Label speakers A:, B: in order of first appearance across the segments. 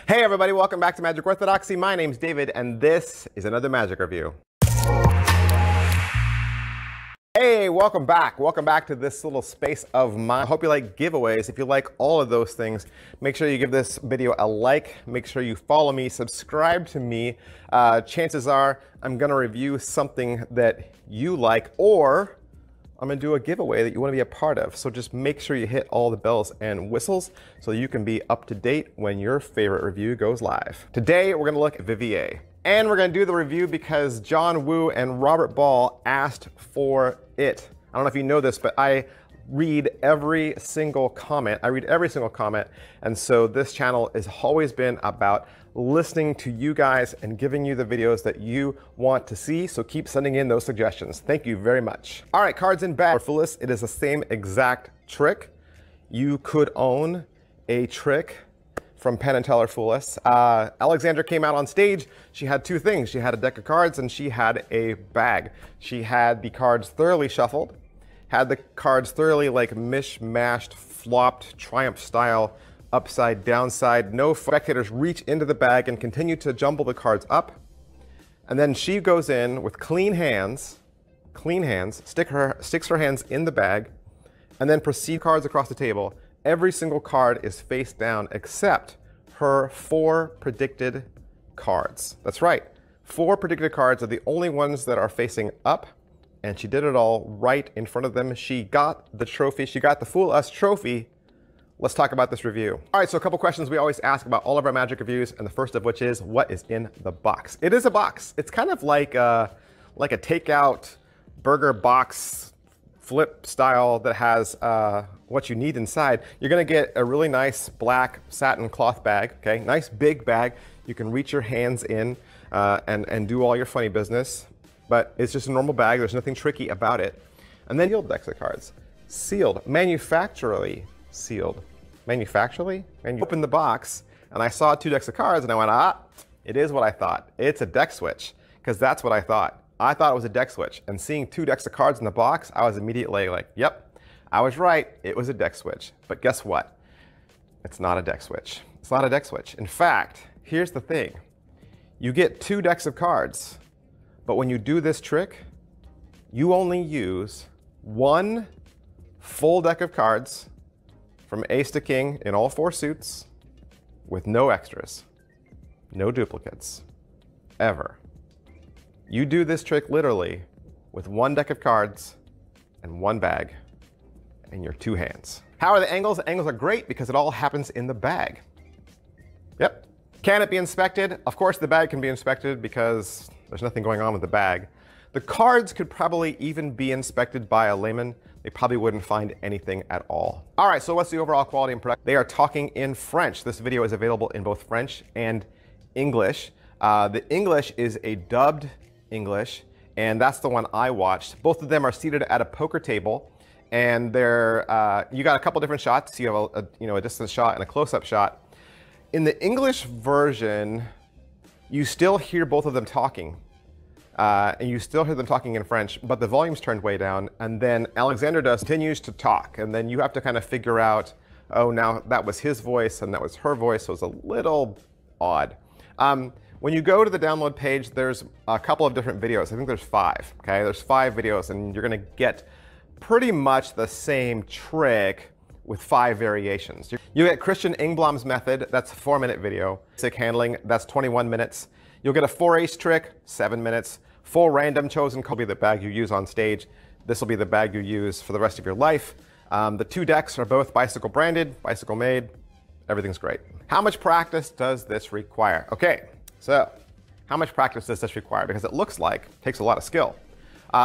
A: Hey everybody, welcome back to Magic Orthodoxy. My name's David and this is another Magic review. Hey, welcome back. Welcome back to this little space of mine. I hope you like giveaways. If you like all of those things, make sure you give this video a like. Make sure you follow me, subscribe to me. Chances are I'm gonna review something that you like, or I'm gonna do a giveaway that you wanna be a part of. So just make sure you hit all the bells and whistles so you can be up to date when your favorite review goes live. Today, we're gonna look at Vivier. And we're gonna do the review because John Woo and Robert Ball asked for it. I don't know if you know this, but I read every single comment. And so this channel has always been about listening to you guys and giving you the videos that you want to see. So keep sending in those suggestions. Thank you very much. All right, cards in bag. For Fulis, it is the same exact trick. You could own a trick from Penn and Teller Fulis. Alexandra came out on stage. She had two things. She had a deck of cards and she had a bag. She had the cards thoroughly shuffled, had the cards thoroughly like mishmashed, flopped, Triumph style, upside, downside. No spectators reach into the bag and continue to jumble the cards up. And then she goes in with clean hands, sticks her hands in the bag, and then proceed cards across the table. Every single card is face down except her 4 predicted cards. That's right. 4 predicted cards are the only ones that are facing up, and she did it all right in front of them. She got the trophy. She got the Fool Us trophy. Let's talk about this review. All right, so a couple questions we always ask about all of our Magic reviews, and the first of which is, what is in the box? It is a box. It's kind of like a takeout burger box flip style that has what you need inside. You're gonna get a really nice black satin cloth bag, okay? Nice big bag. You can reach your hands in and do all your funny business, but it's just a normal bag. There's nothing tricky about it. And then sealed decks of cards. Sealed, manufacturally sealed. Manufacturally? And you open the box and I saw 2 decks of cards and I went, it is what I thought. It's a deck switch, because that's what I thought. I thought it was a deck switch, and seeing 2 decks of cards in the box, I was immediately like, yep, I was right, it was a deck switch. But guess what? It's not a deck switch. It's not a deck switch. In fact, here's the thing. You get 2 decks of cards, but when you do this trick, you only use 1 full deck of cards from ace to king in all 4 suits with no extras, no duplicates, ever. You do this trick literally with 1 deck of cards and 1 bag and your 2 hands. How are the angles? The angles are great because it all happens in the bag. Yep. Can it be inspected? Of course the bag can be inspected because there's nothing going on with the bag. The cards could probably even be inspected by a layman. They probably wouldn't find anything at all. All right, so what's the overall quality and production? They are talking in French. This video is available in both French and English. The English is a dubbed English, and that's the one I watched. Both of them are seated at a poker table, and they're you got a couple different shots. You have a distance shot and a close-up shot. In the English version, you still hear both of them talking, and you still hear them talking in French, but the volume's turned way down. And then Alexander continues to talk, and then you have to kind of figure out, oh, now that was his voice and that was her voice, so it's a little odd. When you go to the download page, there's a couple of different videos. I think there's 5, okay? There's 5 videos, and you're gonna get pretty much the same trick with 5 variations. You get Christian Engblom's method, that's a 4-minute video. Basic handling, that's 21 minutes. You'll get a 4-ace trick, 7 minutes. Full random chosen will be the bag you use on stage. This will be the bag you use for the rest of your life. The 2 decks are both Bicycle branded, Bicycle made. Everything's great. How much practice does this require? Okay. So, how much practice does this require? Because it looks like it takes a lot of skill.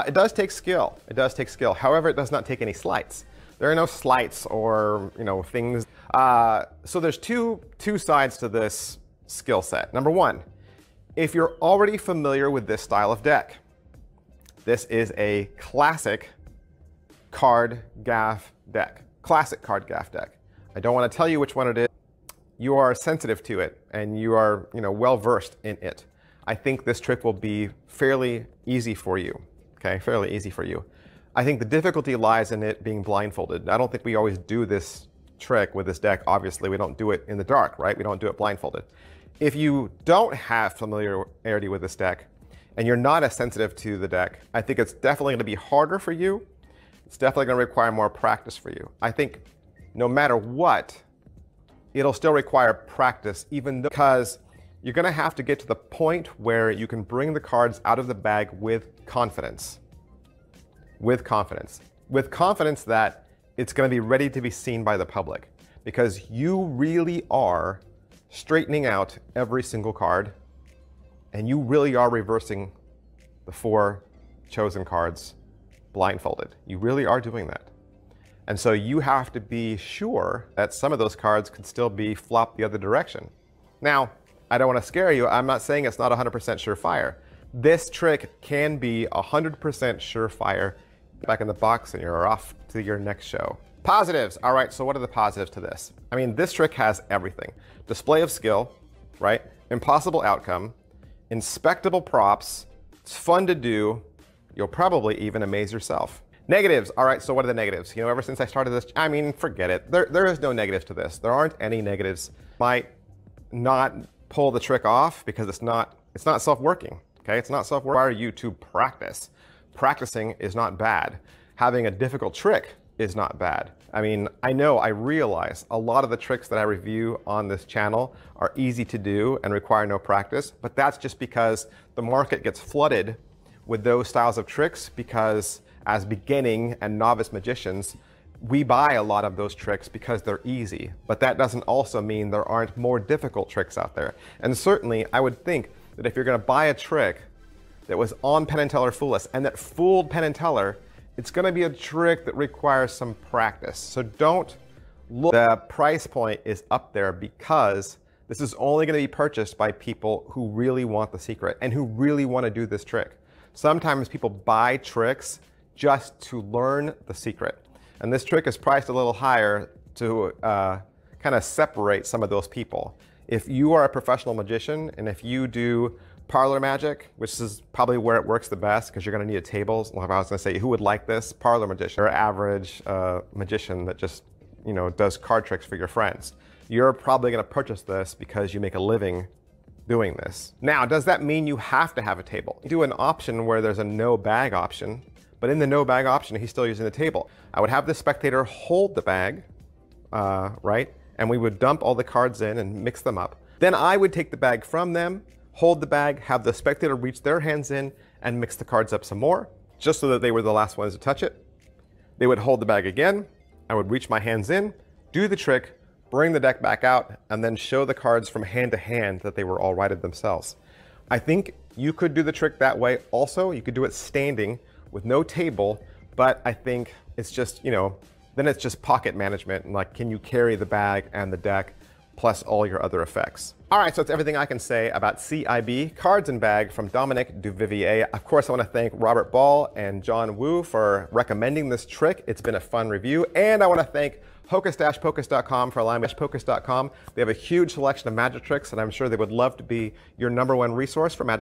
A: It does take skill. It does take skill. However, it does not take any sleights. There are no sleights or things. So there's two sides to this skill set. Number 1, if you're already familiar with this style of deck, this is a classic card gaff deck. Classic card gaff deck. I don't want to tell you which one it is. You are sensitive to it and you are well versed in it. I think this trick will be fairly easy for you. Okay, fairly easy for you. I think the difficulty lies in it being blindfolded. I don't think we always do this trick with this deck, obviously we don't do it in the dark, right? We don't do it blindfolded. If you don't have familiarity with this deck and you're not as sensitive to the deck, I think it's definitely going to be harder for you. It's definitely going to require more practice for you. I think no matter what, it'll still require practice, even though, because you're going to have to get to the point where you can bring the cards out of the bag with confidence. With confidence. With confidence that it's going to be ready to be seen by the public, because you really are straightening out every single card, and you really are reversing the 4 chosen cards blindfolded. You really are doing that. And so you have to be sure that some of those cards could still be flopped the other direction. Now, I don't want to scare you. I'm not saying it's not 100% surefire. This trick can be 100% surefire. Back in the box and you're off to your next show. Positives. All right, so what are the positives to this? I mean, this trick has everything. Display of skill, right? Impossible outcome, inspectable props, it's fun to do. You'll probably even amaze yourself. Negatives. All right, so what are the negatives? You know, ever since I started this, I mean, forget it. There is no negatives to this. There aren't any negatives. Might not pull the trick off because it's not self-working, okay? It's not self-working. Require you to practice. Practicing is not bad. Having a difficult trick is not bad. I mean, I realize a lot of the tricks that I review on this channel are easy to do and require no practice, but that's just because the market gets flooded with those styles of tricks, because as beginning and novice magicians, we buy a lot of those tricks because they're easy, but that doesn't also mean there aren't more difficult tricks out there. And certainly I would think that if you're going to buy a trick that was on Penn & Teller Fool Us and that fooled Penn & Teller, it's going to be a trick that requires some practice. So don't look. The price point is up there because this is only going to be purchased by people who really want the secret and who really want to do this trick. Sometimes people buy tricks just to learn the secret. And this trick is priced a little higher to kind of separate some of those people. If you are a professional magician and if you do parlor magic, which is probably where it works the best because you're going to need a table. Well, if I was going to say who would like this, parlor magician or average magician that just, you know, does card tricks for your friends, you're probably going to purchase this because you make a living doing this. Now, does that mean you have to have a table? You do an option where there's a no bag option, but in the no bag option, he's still using the table. I would have the spectator hold the bag, right? And we would dump all the cards in and mix them up. Then I would take the bag from them, hold the bag, have the spectator reach their hands in and mix the cards up some more, just so that they were the last ones to touch it. They would hold the bag again. I would reach my hands in, do the trick, bring the deck back out, and then show the cards from hand to hand that they were all righted themselves. I think you could do the trick that way also. You could do it standing with no table, but I think it's just, you know, then it's just pocket management. And like, can you carry the bag and the deck plus all your other effects? All right, so that's everything I can say about CIB, Cards and Bag from Dominique Duvivier. Of course, I want to thank Robert Ball and John Woo for recommending this trick. It's been a fun review. And I want to thank hocus-pocus.com for allowing me Pocus.com. They have a huge selection of magic tricks, and I'm sure they would love to be your #1 resource for magic